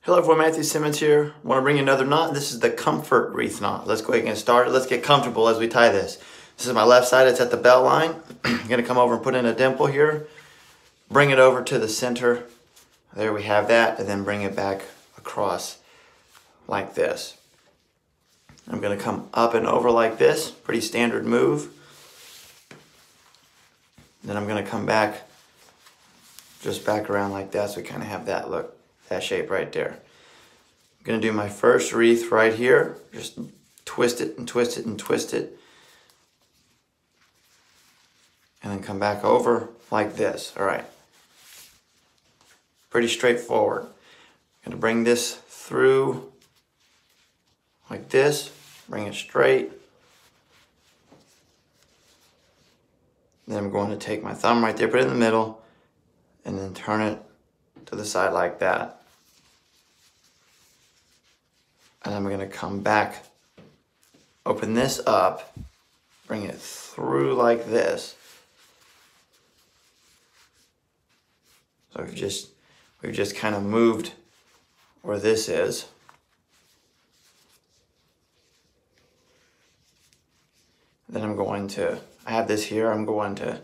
Hello everyone, Matthew Simmons here. I want to bring you another knot. This is the Comfort Wreath knot. Let's go ahead and get started. Let's get comfortable as we tie this. This is my left side, it's at the belt line. I'm going to come over and put in a dimple here. Bring it over to the center. There we have that, and then bring it back across like this. I'm going to come up and over like this, pretty standard move. Then I'm going to come back, just back around like that, so we kind of have that look. That shape right there. I'm going to do my first wreath right here. Just twist it and twist it and twist it. And then come back over like this. All right. Pretty straightforward. I'm going to bring this through like this. Bring it straight. Then I'm going to take my thumb right there, put it in the middle, and then turn it to the side like that. And I'm going to come back, open this up, bring it through like this. So we've just kind of moved where this is. Then I'm going to, I have this here, I'm going to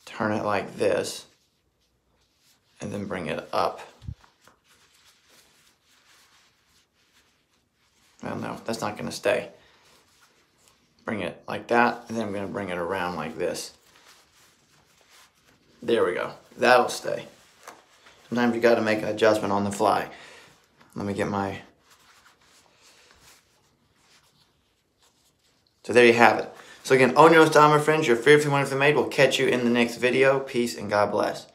turn it like this. And then bring it up. Well, no, that's not going to stay. Bring it like that, and then I'm going to bring it around like this. There we go. That'll stay. Sometimes you got to make an adjustment on the fly. Let me get my... So there you have it. So again, own your own style, my friends. You're fearfully wonderfully made. We'll catch you in the next video. Peace and God bless.